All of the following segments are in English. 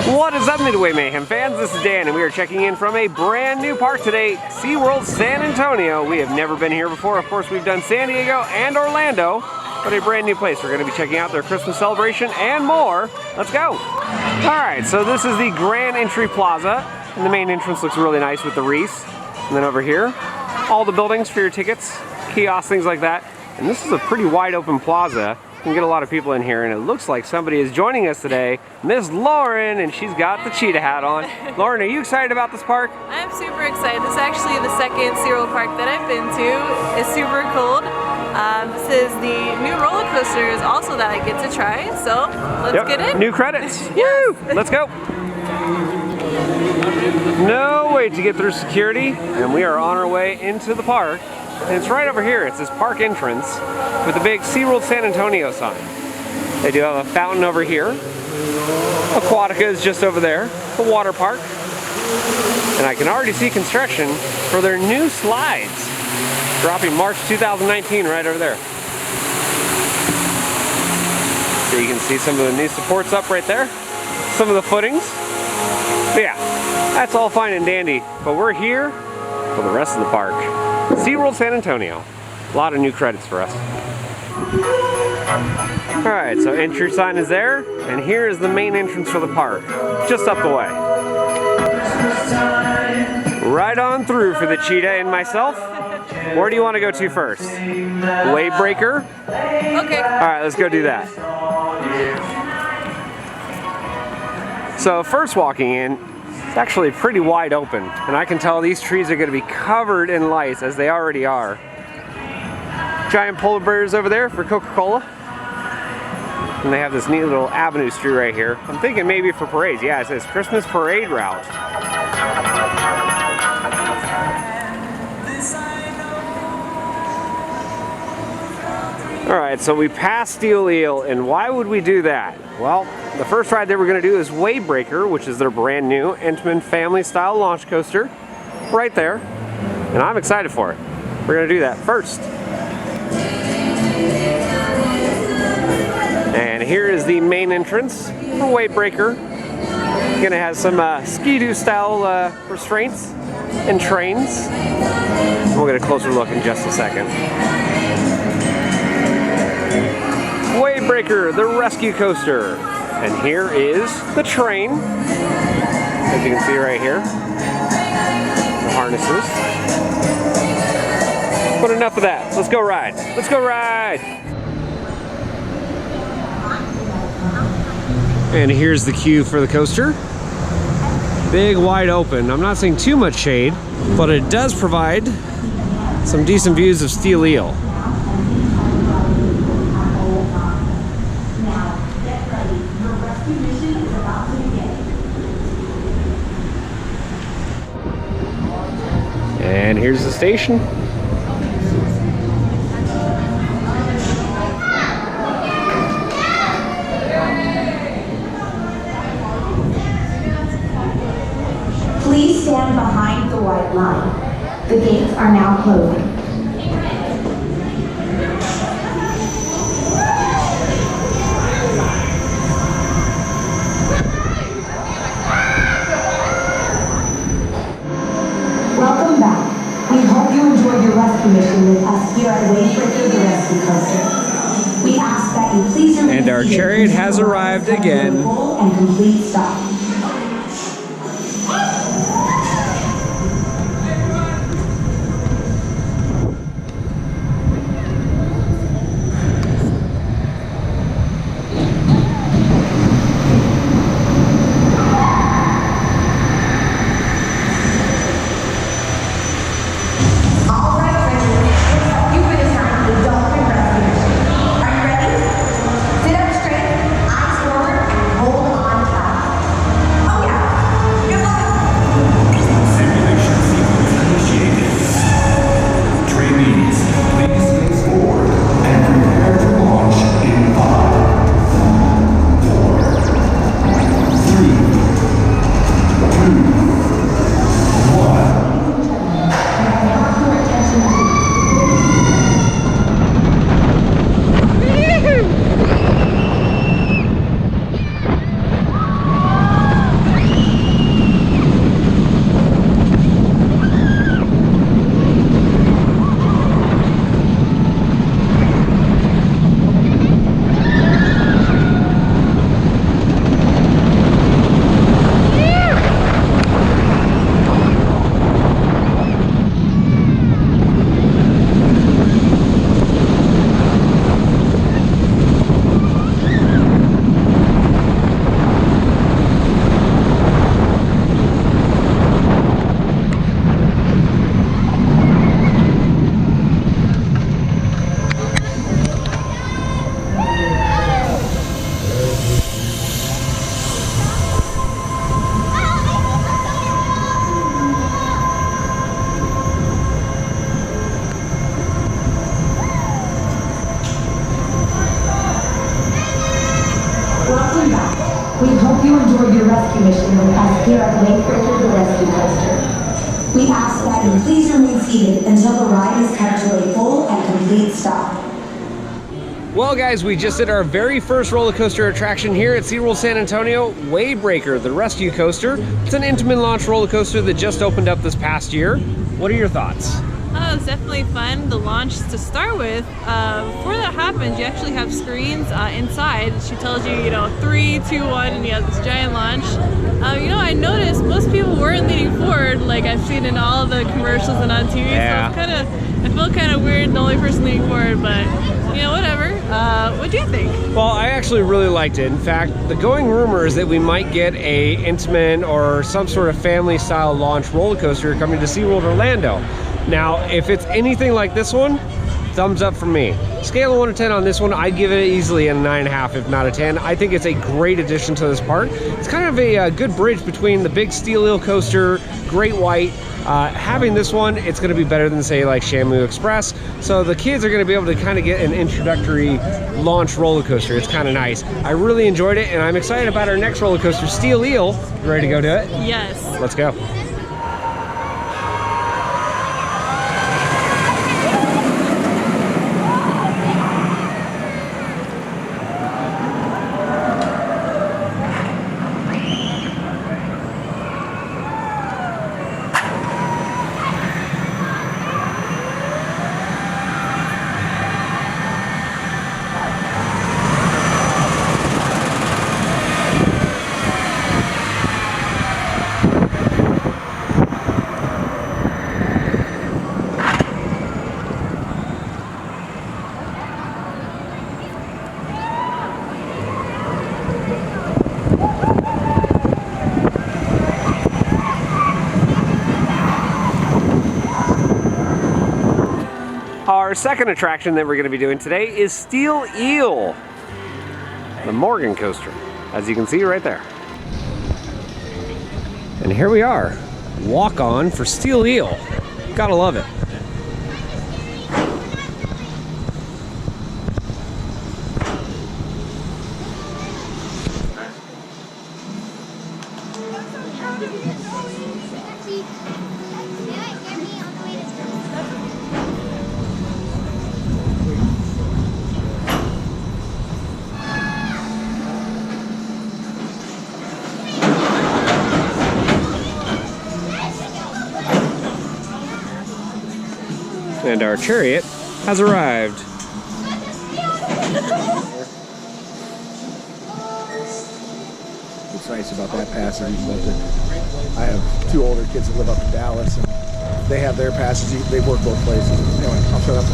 What is up, Midway Mayhem fans? This is Dan, and we are checking in from a brand new park today, SeaWorld San Antonio. We have never been here before. Of course, we've done San Diego and Orlando, but a brand new place. We're going to be checking out their Christmas celebration and more. Let's go. All right, so this is the Grand Entry Plaza, and the main entrance looks really nice with the wreaths. And then over here, all the buildings for your tickets, kiosks, things like that. And this is a pretty wide open plaza. You can get a lot of people in here, and it looks like somebody is joining us today, Miss Lauren, and she's got the cheetah hat on. Lauren, are you excited about this park? I'm super excited. This is actually the second SeaWorld park that I've been to. It's super cold. This is the new roller coasters also that I get to try, so let's get in. New credits. Woo! Let's go. No wait to get through security, and we are on our way into the park. And it's right over here. It's this park entrance with the big SeaWorld San Antonio sign. They do have a fountain over here. Aquatica is just over there, the water park. And I can already see construction for their new slides, dropping March 2019 right over there. So you can see some of the new supports up right there, some of the footings. But yeah, that's all fine and dandy, but we're here for the rest of the park. SeaWorld San Antonio. A lot of new credits for us. Alright, so entry sign is there, and here is the main entrance for the park, just up the way. Right on through for the cheetah and myself. Where do you want to go to first? Wave breaker? Okay. Alright, let's go do that. So first walking in, it's actually pretty wide open, and I can tell these trees are going to be covered in lights, as they already are. Giant polar bears over there for Coca-Cola. And they have this neat little Avenue Street right here. I'm thinking maybe for parades. Yeah, it says Christmas Parade Route. Alright, so we passed Steel Eel, and why would we do that? Well, the first ride that we're going to do is Wave Breaker, which is their brand new Intamin family style launch coaster. Right there. And I'm excited for it. We're going to do that first. And here is the main entrance for Wave Breaker. Going to have some Ski-Doo style restraints and trains. We'll get a closer look in just a second. Wave Breaker, the rescue coaster. And here is the train, as you can see right here. The harnesses. But enough of that. Let's go ride. Let's go ride. And here's the queue for the coaster. Big, wide open. I'm not seeing too much shade, but it does provide some decent views of Steel Eel. And here's the station. Please stand behind the white line. The gates are now closing. Welcome back. We hope you enjoyed your rescue mission with us here at Wave Breaker, the rescue coaster. We ask that you please remain And our chariot has arrived again. And complete stop. Welcome back. We hope you enjoyed your rescue mission with us here at Waycracker the Rescue Coaster. We ask that you please remain seated until the ride is cut to a full and complete stop. Well guys, we just did our very first roller coaster attraction here at SeaWorld San Antonio, Wavebreaker, the rescue coaster. It's an Intamin launch roller coaster that just opened up this past year. What are your thoughts? Oh, it's definitely fun. The launch to start with, before that happens, you actually have screens inside. She tells you, 3, 2, 1, and you have this giant launch. I noticed most people weren't leaning forward like I've seen in all of the commercials and on TV. Yeah. So I felt kind of weird, the only person leaning forward, but whatever. What do you think? Well, I actually really liked it. In fact, the going rumor is that we might get a Intamin or some sort of family-style launch roller coaster coming to SeaWorld Orlando. Now, if it's anything like this one, thumbs up from me. Scale of 1 to 10 on this one, I'd give it easily a 9.5, if not a 10. I think it's a great addition to this park. It's kind of a good bridge between the big steel eel coaster, Great White. Having this one, it's going to be better than, say, like Shamu Express. So the kids are going to be able to kind of get an introductory launch roller coaster. It's kind of nice. I really enjoyed it, and I'm excited about our next roller coaster, Steel Eel. You ready to go do it? Yes. Let's go. Our second attraction that we're going to be doing today is Steel Eel, the Morgan coaster, as you can see right there. And here we are, walk on for Steel Eel. Gotta love it. And our chariot has arrived. What's nice about that passage is that I have 2 older kids that live up in Dallas, and they have their passage. They work both places. Anyway, I'll shut up.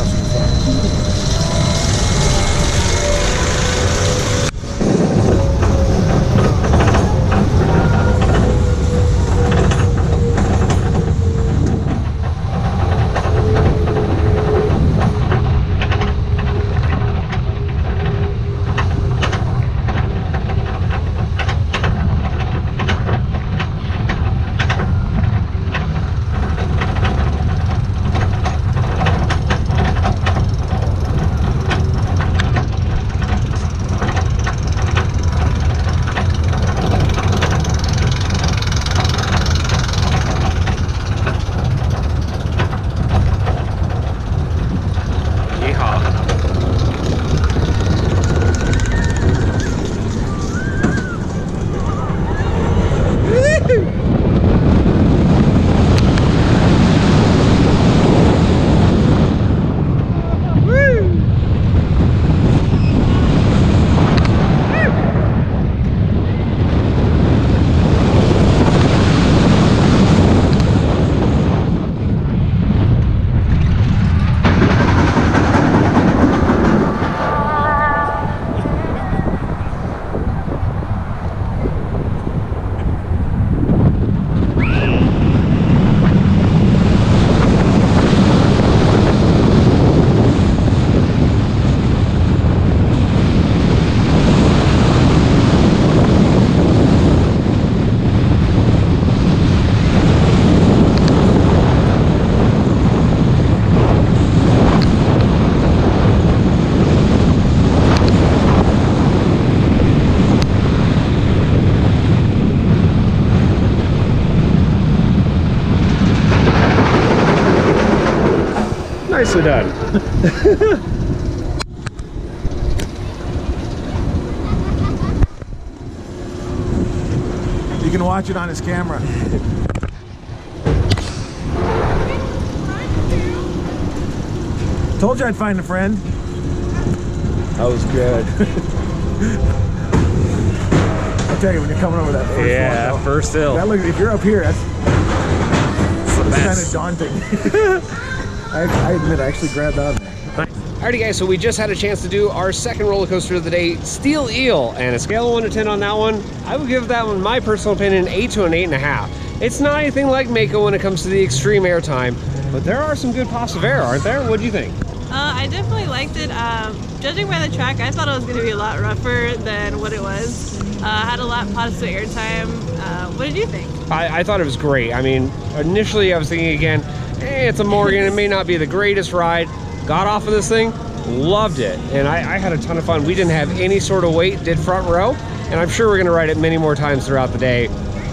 nicely done. You can watch it on his camera. Told you I'd find a friend. That was good. I'll tell you, when you're coming over that first Yeah, one, first hill. that if you're up here, that's kind of best. daunting. I admit, I actually grabbed on there. Alrighty guys, so we just had a chance to do our second roller coaster of the day, Steel Eel, and a scale of 1 to 10 on that one, I would give that one, my personal opinion, an 8 to an 8.5. It's not anything like Mako when it comes to the extreme airtime, but there are some good pops of air, aren't there? What do you think? I definitely liked it. Judging by the track, I thought it was going to be a lot rougher than what it was. Had a lot pops of airtime. What did you think? I thought it was great. I mean, initially I was thinking again, it's a Morgan, it may not be the greatest ride. Got off of this thing, loved it, and I had a ton of fun. We didn't have any sort of wait, did front row, and I'm sure we're gonna ride it many more times throughout the day.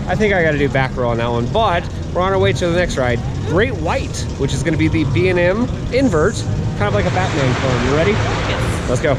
I think I gotta do back row on that one, but we're on our way to the next ride, Great White, which is gonna be the B&M invert, kind of like a Batman clone. You ready? Yes. Let's go.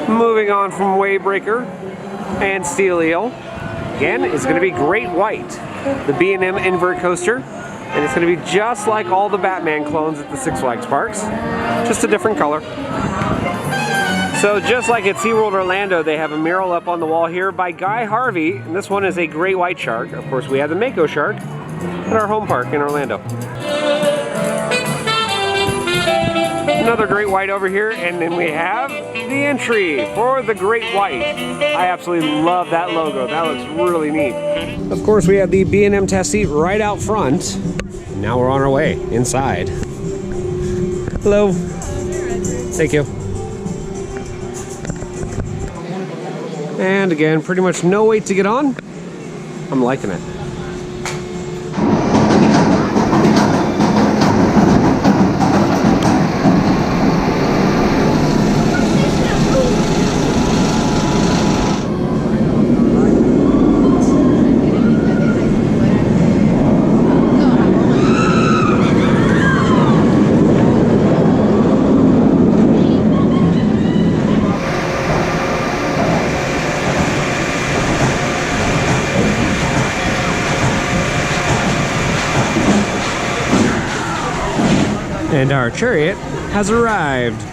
Moving on from Waybreaker and Steel Eel, again, is going to be Great White, the B&M invert coaster, and it's going to be just like all the Batman clones at the Six Flags parks, just a different color. So just like at SeaWorld Orlando, they have a mural up on the wall here by Guy Harvey, and this one is a great white shark. Of course, we have the Mako shark at our home park in Orlando. Another great white over here, and then we have the entry for the Great White. I absolutely love that logo. That looks really neat. Of course, we have the B&M test seat right out front. Now we're on our way inside. Hello. Thank you. And again, pretty much no wait to get on. I'm liking it. And our chariot has arrived.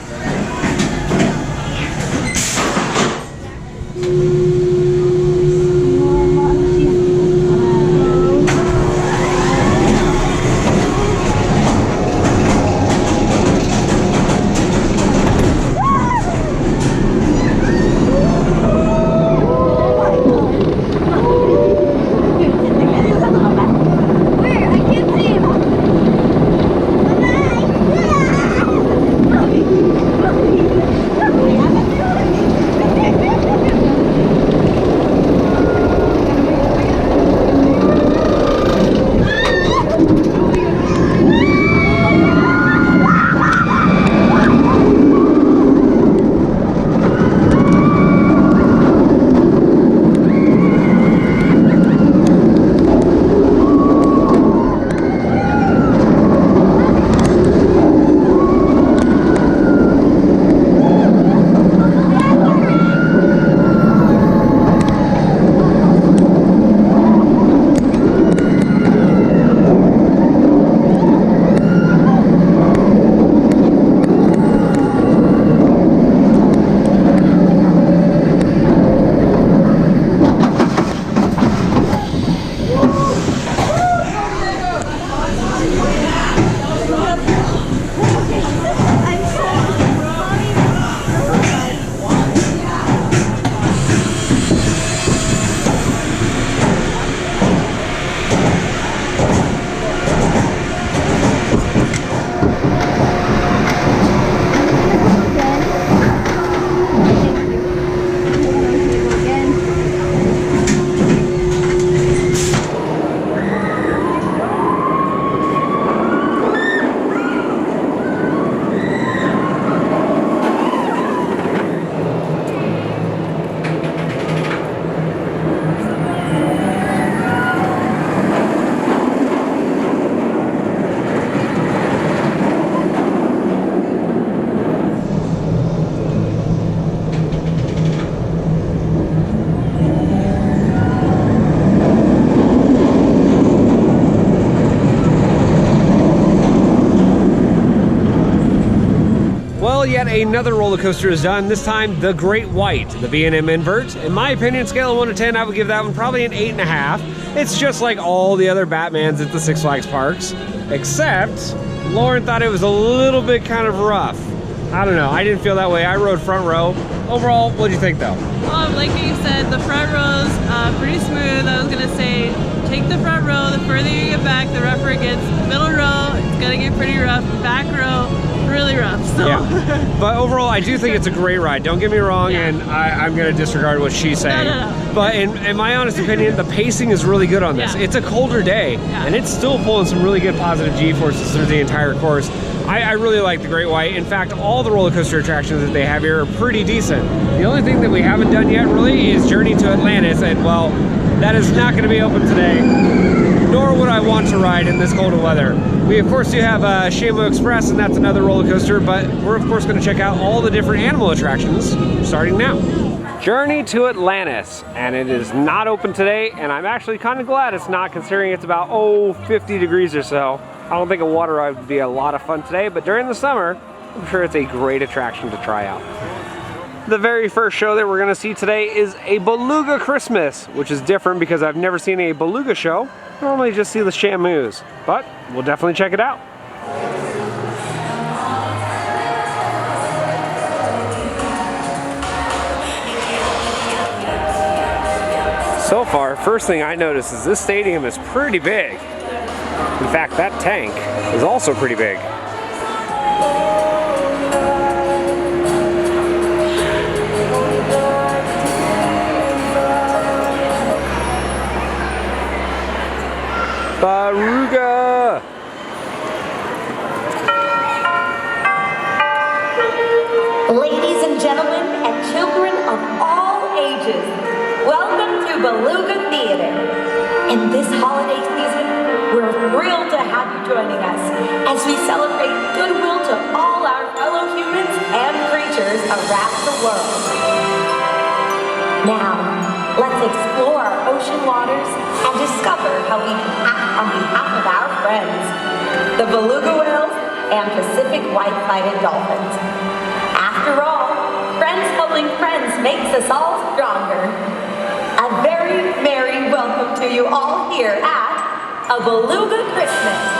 Well, yet another roller coaster is done, this time the Great White, the B&M Invert. In my opinion, scale of 1 to 10, I would give that one probably an 8.5. It's just like all the other Batmans at the Six Flags parks, except Lauren thought it was a little bit kind of rough. I don't know, I didn't feel that way. I rode front row. Overall, what do you think though? Well, like you said, the front row's pretty smooth. I was gonna say, take the front row, the further you get back, the rougher it gets. Middle row, it's gonna get pretty rough. Back row, really rough. So. Yeah. But overall, I do think it's a great ride. Don't get me wrong, Yeah. and I'm gonna disregard what she's saying. No. But in my honest opinion, the pacing is really good on this. Yeah. It's a colder day, Yeah. and it's still pulling some really good positive G-forces through the entire course. I really like the Great White. In fact, all the roller coaster attractions that they have here are pretty decent. The only thing that we haven't done yet really is Journey to Atlantis, and well, that is not going to be open today, nor would I want to ride in this cold weather. We of course do have Shamu Express, and that's another roller coaster, but we're of course going to check out all the different animal attractions starting now. Journey to Atlantis, and it is not open today, and I'm actually kind of glad it's not, considering it's about 50 degrees or so. I don't think a water ride would be a lot of fun today, but during the summer, I'm sure it's a great attraction to try out. The very first show that we're gonna see today is a Beluga Christmas, which is different because I've never seen a Beluga show. I normally just see the Shamus, but we'll definitely check it out. So far, first thing I notice is this stadium is pretty big. In fact, that tank is also pretty big. Baruga! Ladies and gentlemen, and children of all ages, welcome to Beluga Theater. In this holiday season, we're thrilled to have you joining us as we celebrate goodwill to all our fellow humans and creatures around the world. Now, let's explore our ocean waters and discover how we can act on behalf of our friends, the beluga whales and Pacific white-sided dolphins. After all, friends helping friends makes us all stronger. A very merry welcome to you all here at A Beluga Christmas.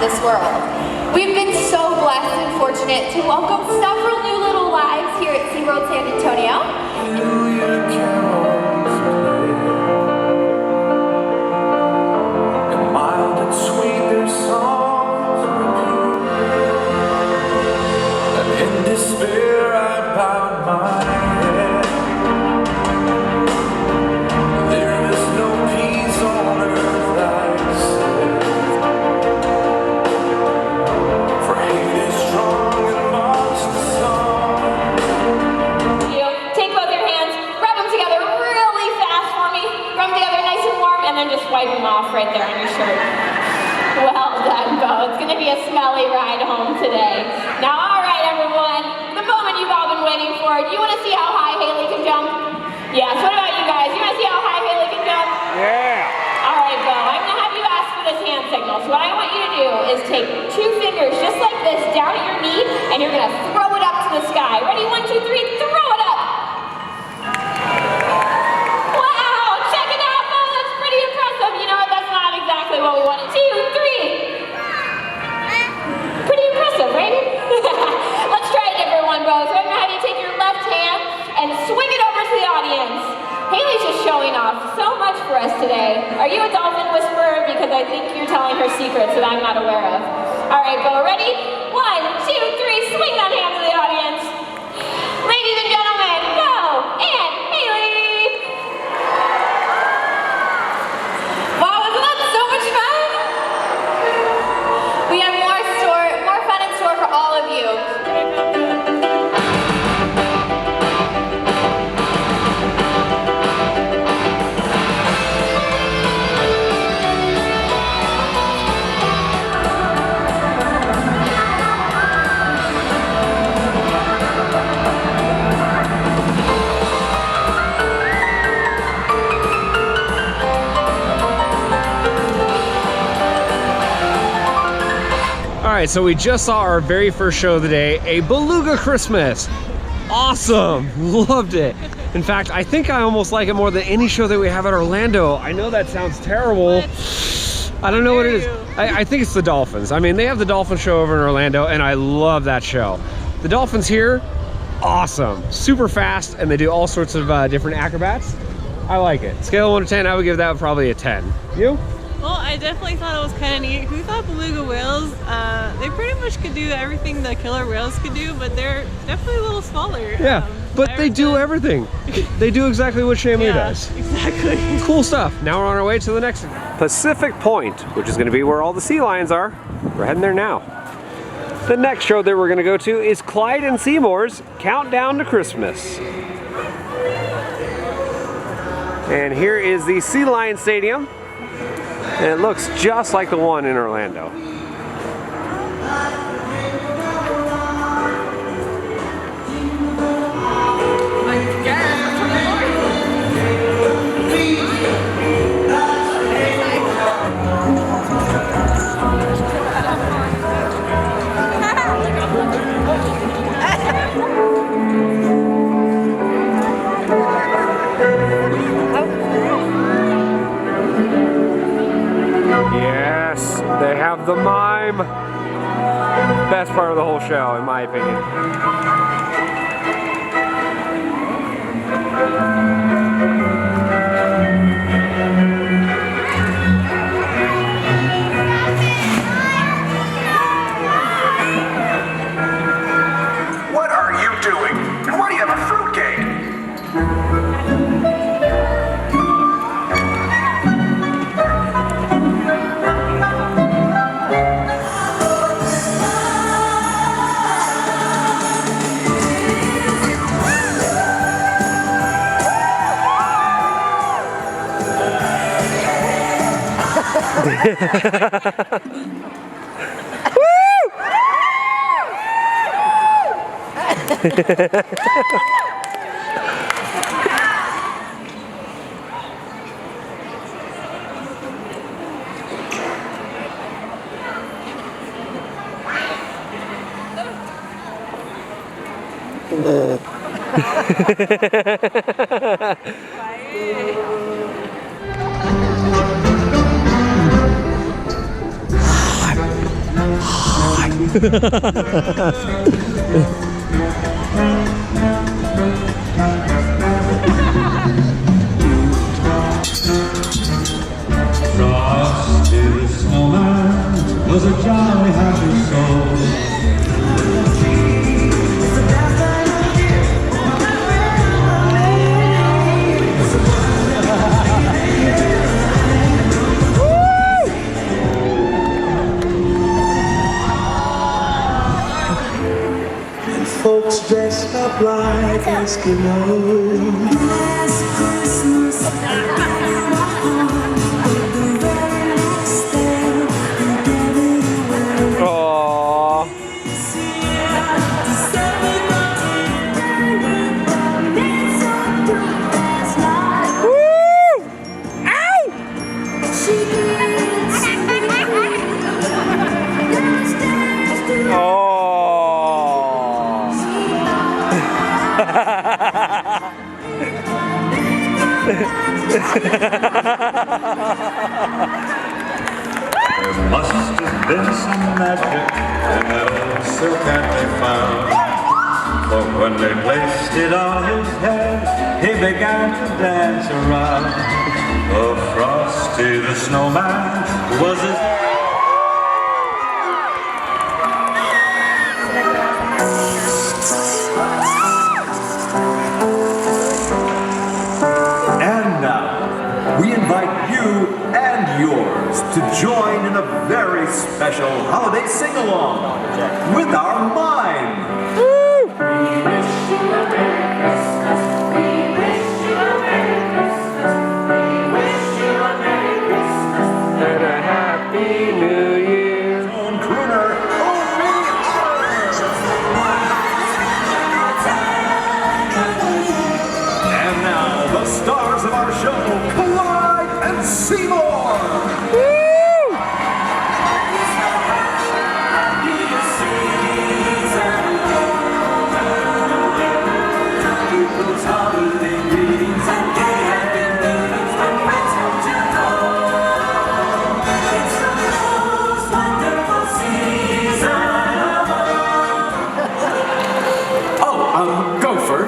This world. We've been so blessed and fortunate to welcome several new little lives here at SeaWorld San Antonio. Wipe them off right there on your shirt. Well done, Bo. It's going to be a smelly ride home today. Now, all right, everyone. The moment you've all been waiting for. Do you want to see how high Haley can jump? Yes. What about you guys? You want to see how high Haley can jump? Yeah. All right, Bo. I'm going to have you ask for this hand signal. So what I want you to do is take 2 fingers just like this down at your knee, and you're going to throw it up to the sky. Ready? 1, 2, 3. Throw it up. What we wanted. 2, 3. Pretty impressive, right? Let's try it, everyone, Bo. So I'm gonna have you take your left hand Haley's just showing off so much for us today. Are you a dolphin whisperer? Because I think you're telling her secrets that I'm not aware of. All right, Bo, ready? 1, 2, 3, swing that hand to the audience. Ladies and gentlemen, Bo and Haley. Wow, wasn't that so much fun? We have more fun in store for all of you. All right, so we just saw our very first show of the day, a Beluga Christmas. Awesome, loved it. In fact, I think I almost like it more than any show that we have at Orlando. I know that sounds terrible. I don't know what it is. I think it's the dolphins. I mean, they have the dolphin show over in Orlando, and I love that show. The dolphins here, awesome, super fast, and they do all sorts of different acrobats. I like it. Scale of 1 to 10, I would give that probably a 10. You? Well, I definitely thought it was kind of neat. Who thought beluga whales, they pretty much could do everything the killer whales could do, but they're definitely a little smaller. Yeah, but they do everything. They do exactly what Shamu does. Exactly. Cool stuff. Now we're on our way to the next Pacific Point, which is going to be where all the sea lions are. We're heading there now. The next show that we're going to go to is Clyde and Seymour's Countdown to Christmas. And here is the Sea Lion Stadium. And it looks just like the one in Orlando. They have the mime. Best part of the whole show, in my opinion. What are you doing? And why do you have a fruitcake? Frosty the snowman was a jolly happy soul. Folks dressed up like Eskimos. Last Christmas, there must have been some magic in that old silk hat they found. For when they placed it on his head, he began to dance around. Oh, Frosty the Snowman was as... And now, we invite you and yours to join in a very special holiday sing-along with our mime. We wish you a Merry Christmas. We wish you a Merry Christmas. We wish you a Merry Christmas And a Happy New Year. own crooner. And now, the stars of our show, Clyde and Seymour. Gopher,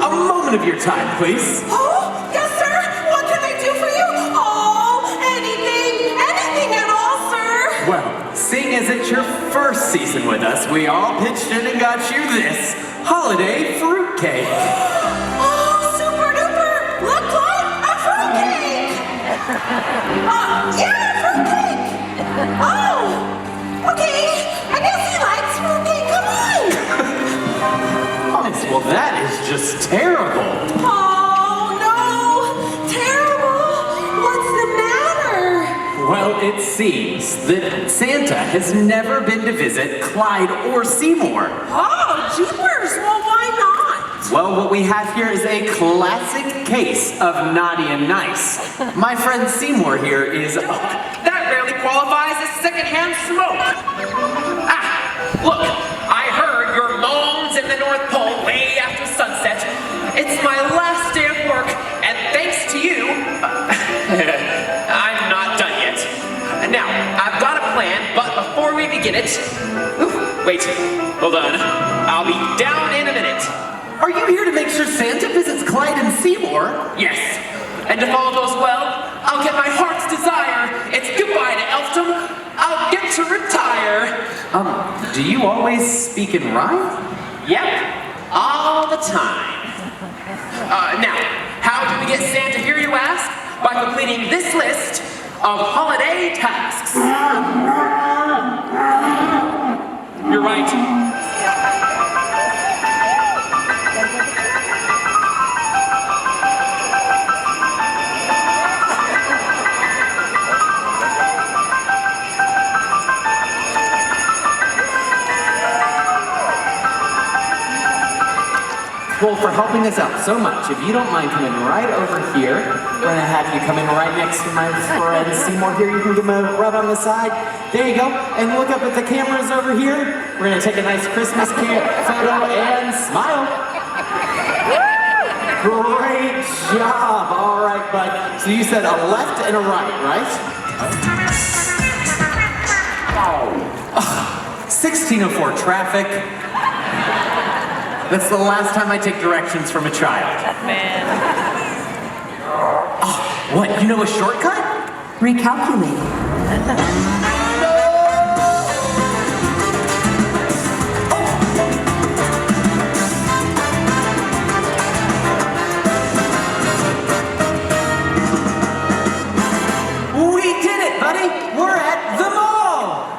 a moment of your time, please. Oh, yes, sir. What can I do for you? Oh, anything at all, sir. Well, seeing as it's your first season with us, we all pitched in and got you this holiday fruitcake. Oh, super duper. Look like a fruitcake. Yeah, fruitcake. Oh, okay. I guess he likes fruitcake. Come on. Well, that is just terrible. Oh, no. Terrible. What's the matter? Well, it seems that Santa has never been to visit Clyde or Seymour. Oh, jeepers. Well, why not? Well, what we have here is a classic case of naughty and nice. My friend Seymour here is... That rarely qualifies as secondhand smoke. Look, I heard your moans in the North Pole way after sunset. It's my last day of work, and thanks to you, I'm not done yet. Now, I've got a plan, but before we begin it... Wait, hold on. I'll be down in a minute. Are you here to make sure Santa visits Clyde and Seymour? Yes, and if all goes well, I'll get my heart's desire. It's goodbye to elfdom. I'll get to retire. Do you always speak in rhyme? Yep, all the time. Now, how do we get Santa here, you ask? By completing this list of holiday tasks. You're right. Well, for helping us out so much, if you don't mind coming right over here, we're going to have you come in right next to my friend Seymour here. You can give him a rub on the side. There you go. And look up at the cameras over here. We're going to take a nice Christmas photo and smile. Great job. All right, bud. So you said a left and a right, right? 1604 traffic. That's the last time I take directions from a child. Man. Oh, what? You know a shortcut? Recalculate. We did it, buddy! We're at the mall!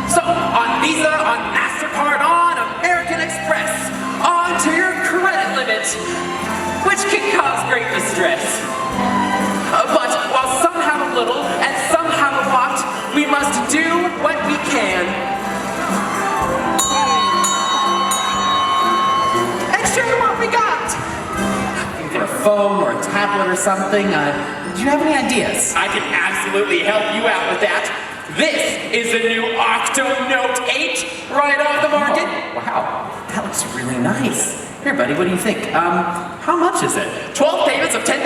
So, on Visa, on MasterCard, on American Express, on to your credit limit, which can cause great distress. But while some have a little and some have a lot, we must do what we can. And show you what we got. Either a phone or a tablet or something. Do you have any ideas? I can absolutely help you out with that. This is the new Octo Note 8 right off the market. Oh, wow, that looks really nice. Here, buddy, what do you think? How much is it? 12 payments of $10,000.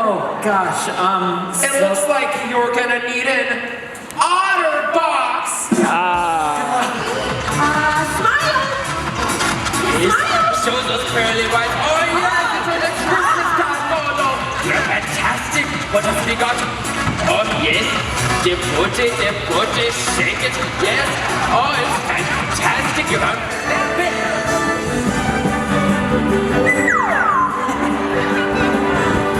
Oh gosh, It looks like you're gonna need an otter box. Smile! It shows us clearly right. Oh yes, it's an Christmas card photo. You're fantastic. What else we got? Oh yes, they put it, shake it. Yes. Oh, it's fantastic. You have that bit.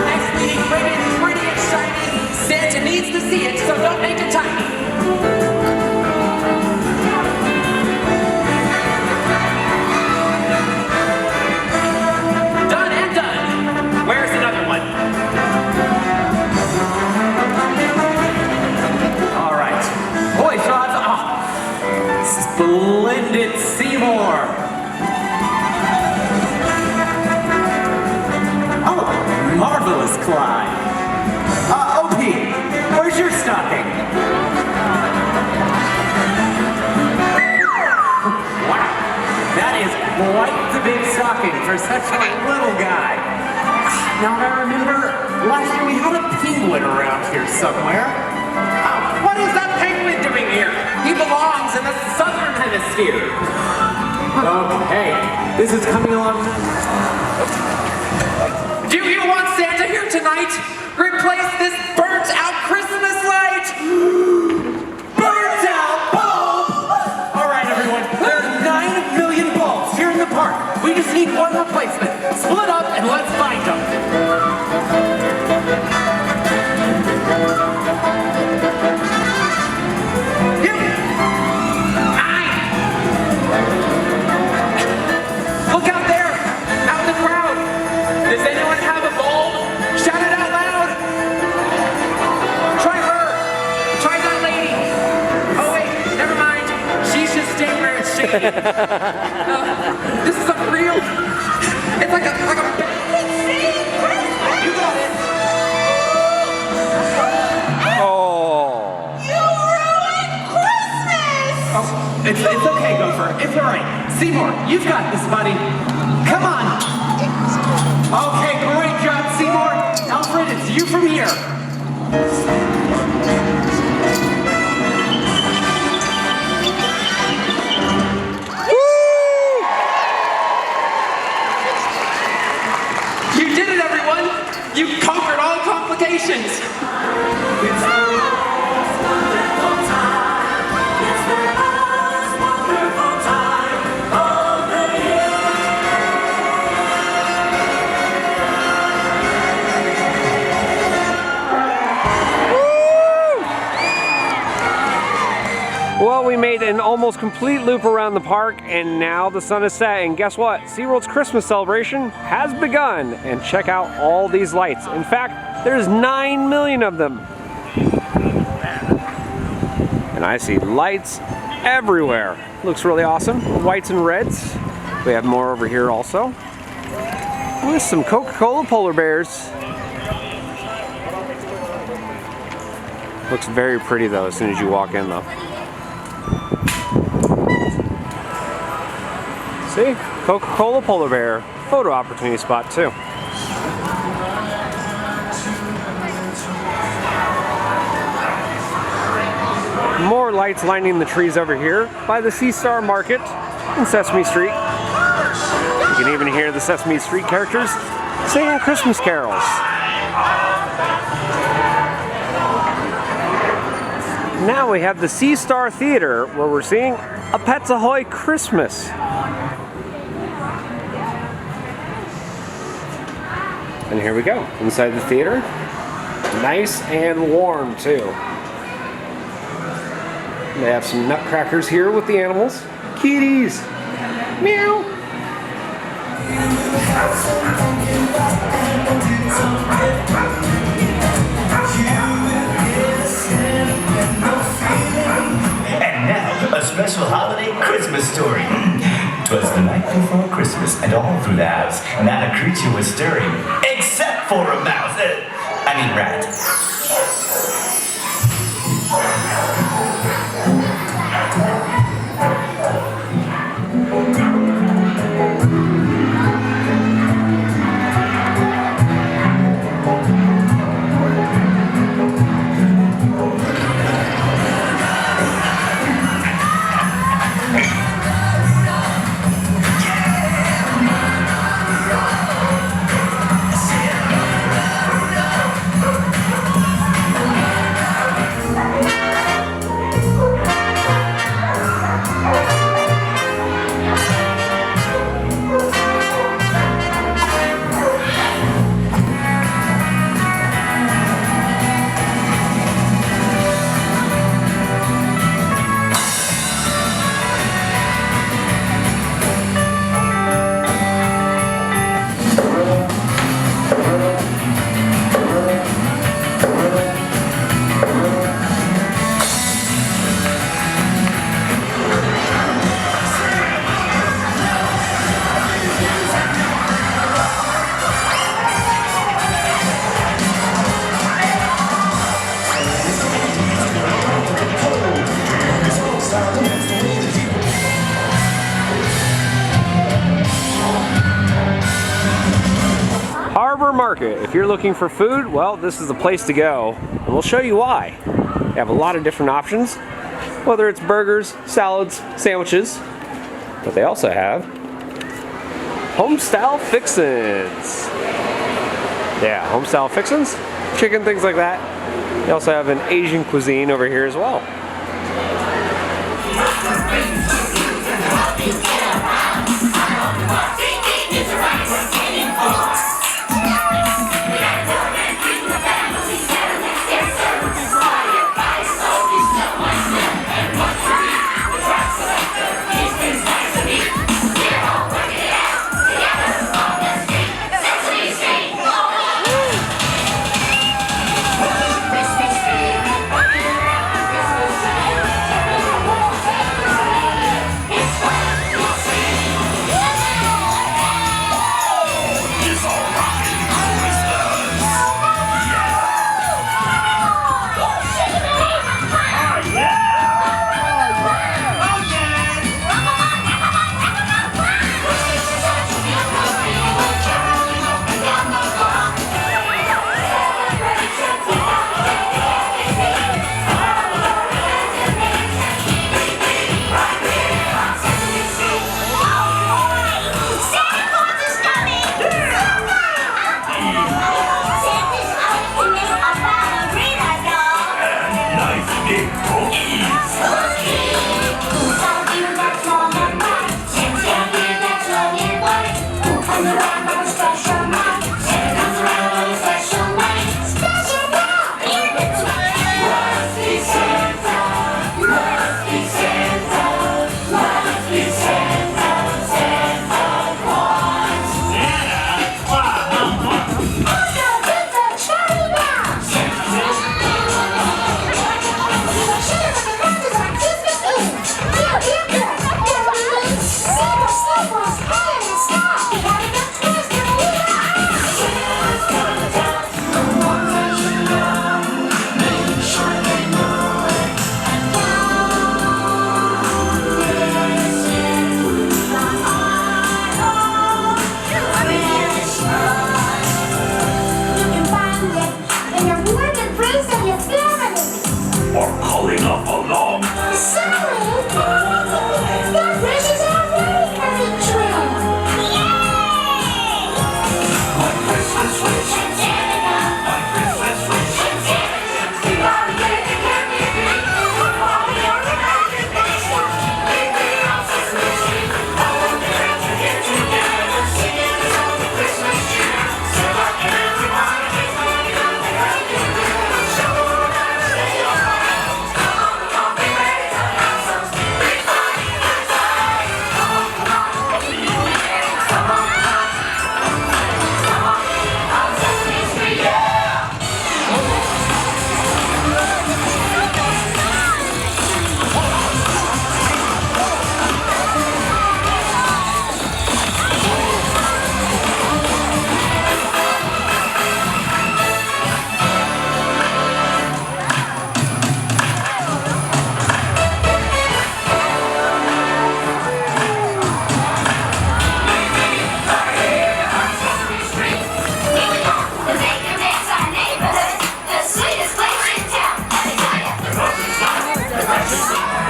Next meeting, bring it pretty and shiny. Santa needs to see it, so don't make it tiny. Done and done. Where's another one? All right. Boy, shots. Oh, splendid Seymour. Oh, marvelous Clyde. OP, where's your stocking? Wow, that is quite the big stocking for such a little guy. Now I remember last year we had a penguin around here somewhere. What is that penguin doing here? He belongs in the southern hemisphere. Okay, this is coming along. Do you want Santa here tonight? Replace this burnt out Christmas light! Burnt out bulb! Alright everyone, there are 9 million bulbs here in the park. We just need one replacement. Split up and let's find them. You! Look out there! Out in the crowd! Does anyone have a bulb? Shout it out loud! Try her! Try that lady! Oh wait, never mind. She's just staying where it's shaking. This is unreal. It's like a you got it. Oh. You ruined Christmas! Oh, it's okay, Gopher. It's alright. Seymour, you've got this, buddy. Come on. Okay, great job, Seymour. Alfred, it's you from here. You did it, everyone. You conquered all complications. Well, we made an almost complete loop around the park, and now the sun is set. And guess what? SeaWorld's Christmas celebration has begun. And check out all these lights. In fact, there's 9 million of them. And I see lights everywhere. Looks really awesome. Whites and reds. We have more over here also. With some Coca-Cola polar bears. Looks very pretty though as soon as you walk in though. See? Coca-Cola polar bear photo opportunity spot too. More lights lining the trees over here by the Sea Star Market in Sesame Street. You can even hear the Sesame Street characters singing Christmas carols. Now we have the Sea Star Theater where we're seeing A Pets Ahoy Christmas. And here we go, inside the theater. Nice and warm too. They have some nutcrackers here with the animals. Kitties! Meow! And now, a special holiday Christmas story. 'Twas the night before Christmas, and all through the house, not a creature was stirring, except for a mouse. Rat. market. If you're looking for food, well, this is the place to go. And we'll show you why. They have a lot of different options, whether it's burgers, salads, sandwiches, but they also have home-style fixins. Yeah, home-style fixins, chicken, things like that. They also have an Asian cuisine over here as well.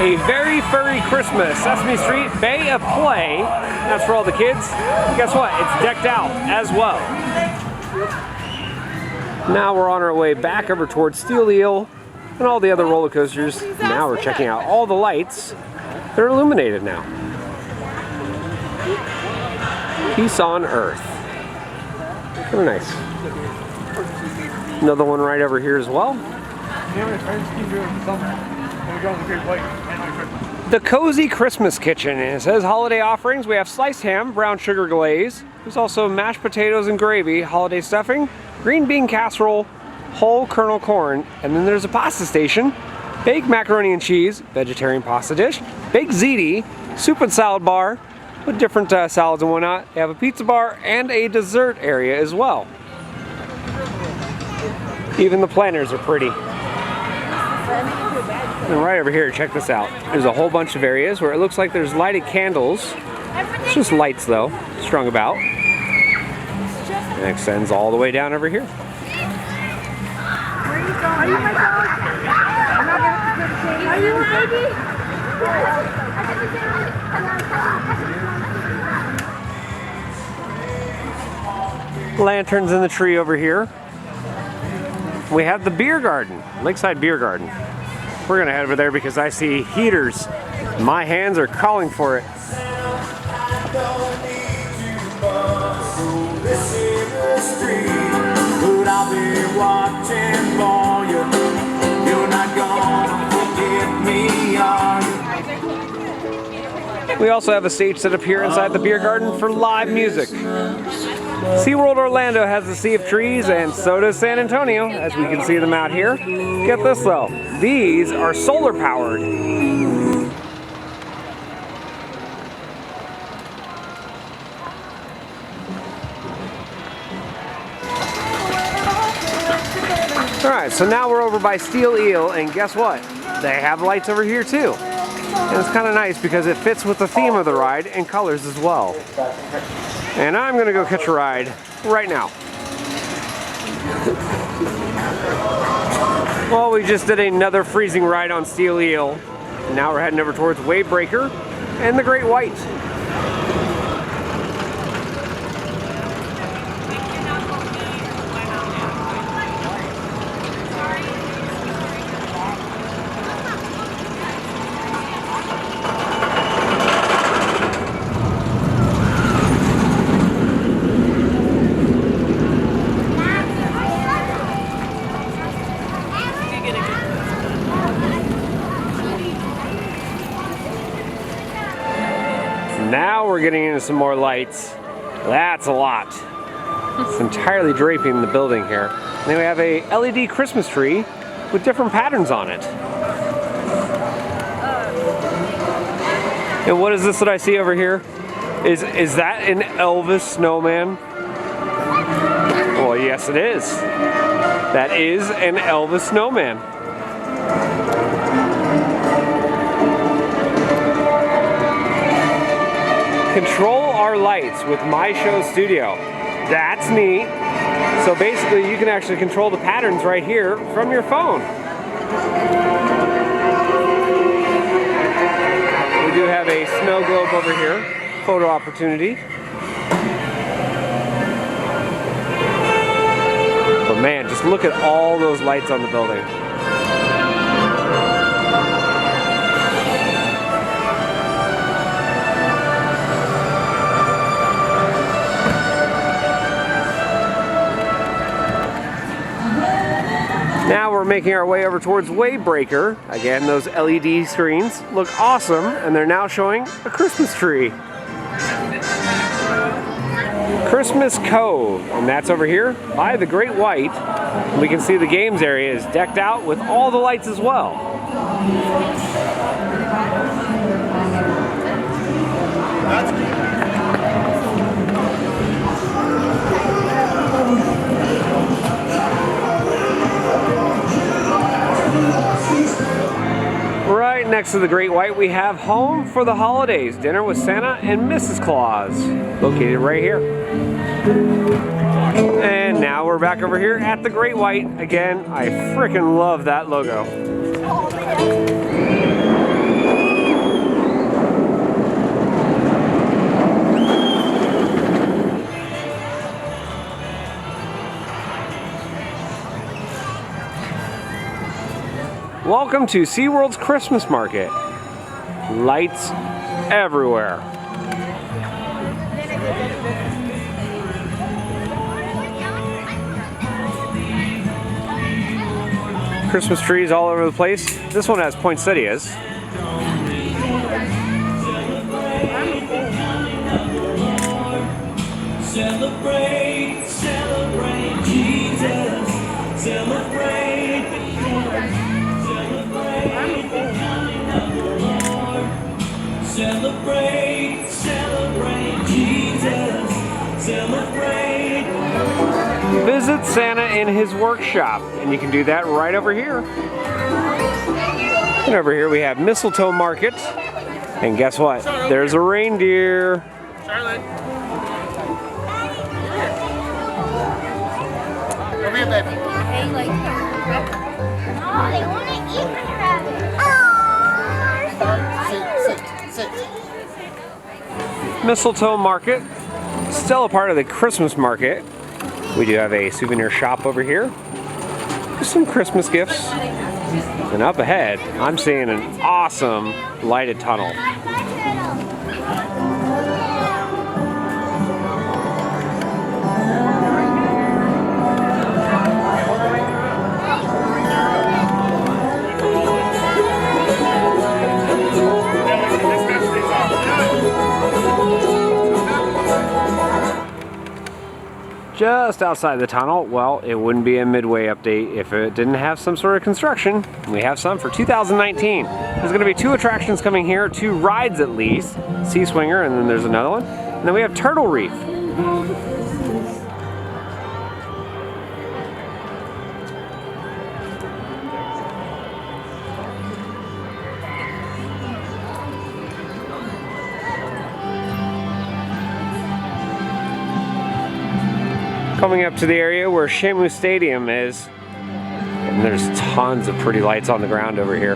A very furry Christmas, Sesame Street Bay of Play. That's for all the kids. And guess what? It's decked out as well. Now we're on our way back over towards Steel Eel and all the other roller coasters. Now we're checking out all the lights that are illuminated now. Peace on Earth. Kind of nice. Another one right over here as well. The Cozy Christmas Kitchen. It says holiday offerings. We have sliced ham, brown sugar glaze. There's also mashed potatoes and gravy, holiday stuffing, green bean casserole, whole kernel corn, and then there's a pasta station, baked macaroni and cheese, vegetarian pasta dish, baked ziti, soup and salad bar with different salads and whatnot. They have a pizza bar and a dessert area as well. Even the planters are pretty. And right over here, check this out. There's a whole bunch of areas where it looks like there's lighted candles. It's just lights though, strung about. and extends all the way down over here. Where are you going? Are you my dog? I'm not gonna are you a baby? Lanterns in the tree over here. We have the beer garden, Lakeside Beer Garden. We're gonna head over there because I see heaters. My hands are calling for it. We also have a stage set up here inside the beer garden for live music. SeaWorld Orlando has a sea of trees, and so does San Antonio, as we can see them out here. Get this though, these are solar powered. Alright, so now we're over by Steel Eel, and guess what? They have lights over here too. And it's kind of nice because it fits with the theme of the ride and colors as well. And I'm gonna go catch a ride right now. Well, we just did another freezing ride on Steel Eel. Now we're heading over towards Wave Breaker and the Great White. Now we're getting into some more lights. That's a lot. It's entirely draping the building here. And then we have a LED Christmas tree with different patterns on it. And what is this that I see over here? Is that an Elvis snowman? Well, yes it is. That is an Elvis snowman. Control our lights with My Show Studio. That's neat. So basically you can actually control the patterns right here from your phone. We do have a snow globe over here, photo opportunity. But man, just look at all those lights on the building. Now we're making our way over towards Wave Breaker. Again, those LED screens look awesome, and they're now showing a Christmas tree. Christmas Cove, and that's over here by the Great White. We can see the games area is decked out with all the lights as well. Right next to the Great White, we have Home for the Holidays, Dinner with Santa and Mrs. Claus, located right here. And now we're back over here at the Great White. Again, I freaking love that logo. Welcome to SeaWorld's Christmas Market. Lights everywhere. Christmas trees all over the place. This one has poinsettias. Celebrate, celebrate Jesus. Celebrate the coming of the Lord. Celebrate, celebrate Jesus. Celebrate. Visit Santa in his workshop, and you can do that right over here. And over here we have Mistletoe Market. And guess what? There's a reindeer. Charlotte. here, baby. They like rabbit. Oh, they want to eat my rabbit. Sit. Mistletoe Market, still a part of the Christmas market. We do have a souvenir shop over here. Just some Christmas gifts. And up ahead, I'm seeing an awesome lighted tunnel. Just outside the tunnel, well, it wouldn't be a Midway update if it didn't have some sort of construction. We have some for 2019. There's going to be 2 attractions coming here, 2 rides at least. Sea Swinger, and then there's another one. And then we have Turtle Reef. Coming up to the area where Shamu Stadium is, and there's tons of pretty lights on the ground over here.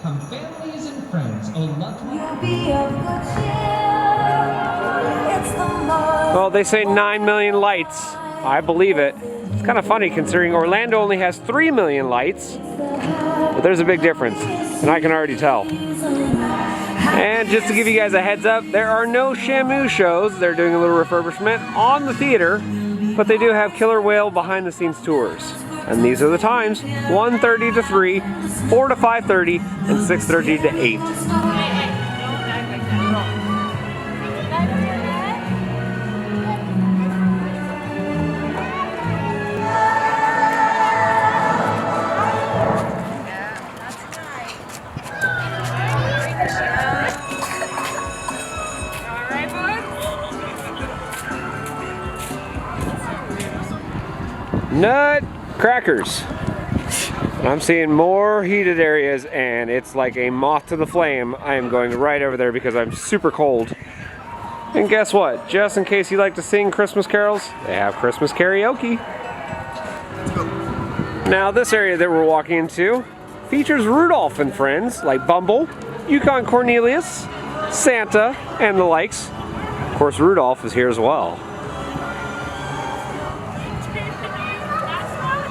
Come families and friends, oh lucky. Well, they say 9 million lights. I believe it. It's kind of funny considering Orlando only has 3 million lights, but there's a big difference, and I can already tell. And just to give you guys a heads up, there are no Shamu shows. They're doing a little refurbishment on the theater, but they do have killer whale behind the scenes tours. And these are the times: 1:30 to 3, 4 to 5:30, and 6:30 to 8. Nut crackers. I'm seeing more heated areas, and it's like a moth to the flame. I am going right over there because I'm super cold. And guess what? Just in case you like to sing Christmas carols, they have Christmas karaoke. Now this area that we're walking into features Rudolph and friends like Bumble, Yukon Cornelius, Santa, and the likes. Of course, Rudolph is here as well.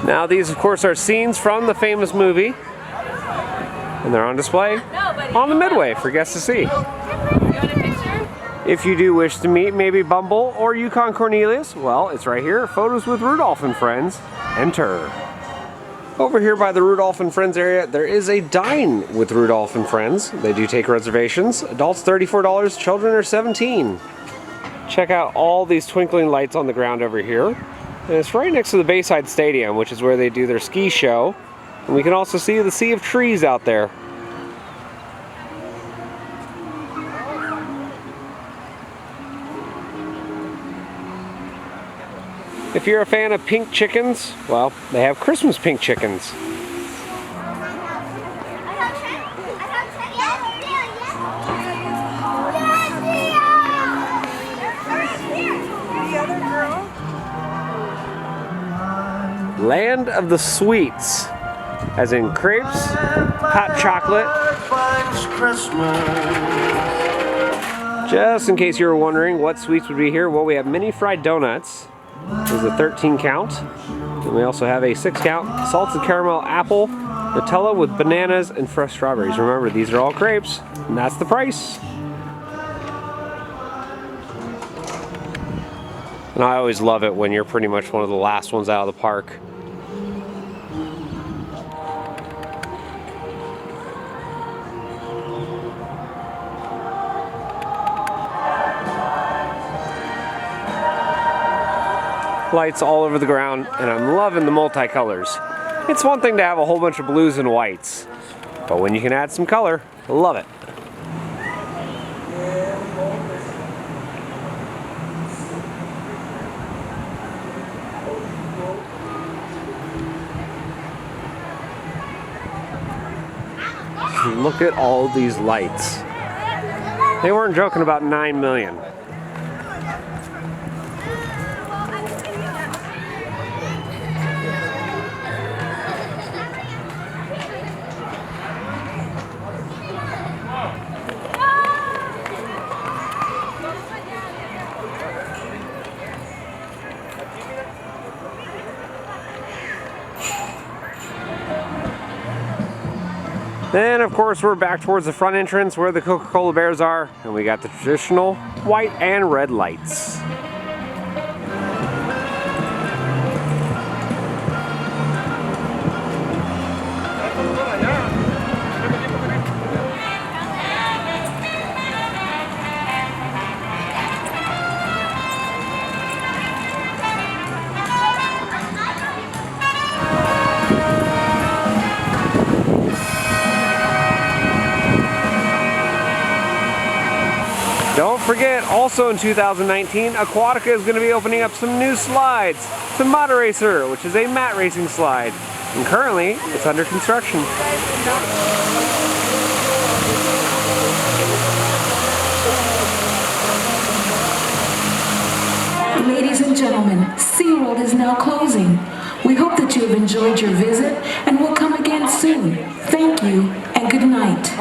Now these, of course, are scenes from the famous movie, and they're on display on the Midway for guests to see. If you do wish to meet maybe Bumble or Yukon Cornelius, well, it's right here. Photos with Rudolph and friends. Enter. Over here by the Rudolph and Friends area, there is a Dine with Rudolph and Friends. They do take reservations. Adults $34, children are $17. Check out all these twinkling lights on the ground over here. And it's right next to the Bayside Stadium, which is where they do their ski show. And we can also see the sea of trees out there. If you're a fan of pink chickens, well, they have Christmas pink chickens. Land of the Sweets, as in crepes, hot chocolate. Just in case you were wondering what sweets would be here, well, we have mini fried donuts. There's a 13 count. And we also have a 6 count salted caramel apple, Nutella with bananas and fresh strawberries. Remember, these are all crepes, and that's the price. And I always love it when you're pretty much one of the last ones out of the park. Lights all over the ground, and I'm loving the multicolors. It's one thing to have a whole bunch of blues and whites, but when you can add some color, I love it. look at all these lights. They weren't joking about 9 million. Then, of course, we're back towards the front entrance where the Coca-Cola bears are, and we got the traditional white and red lights. Don't forget, also in 2019, Aquatica is going to be opening up some new slides. The Mata Racer, which is a mat racing slide. And currently, it's under construction. Ladies and gentlemen, SeaWorld is now closing. We hope that you have enjoyed your visit and will come again soon. Thank you and good night.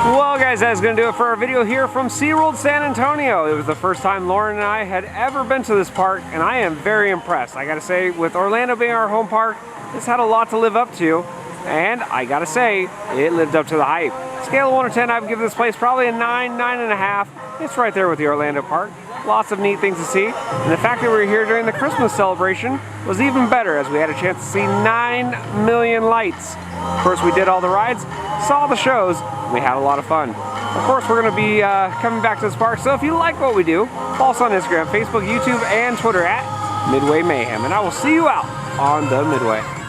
Well guys, that's going to do it for our video here from SeaWorld San Antonio. It was the first time Lauren and I had ever been to this park, and I am very impressed. I gotta say, with Orlando being our home park, it's had a lot to live up to, and I gotta say, it lived up to the hype. Scale of 1 to 10, I would give this place probably a 9, 9.5. It's right there with the Orlando park. Lots of neat things to see, and the fact that we were here during the Christmas celebration was even better, as we had a chance to see 9 million lights. Of course, we did all the rides, saw the shows, and we had a lot of fun. Of course, we're going to be coming back to this park, so if you like what we do, follow us on Instagram, Facebook, YouTube, and Twitter at Midway Mayhem, and I will see you out on the Midway.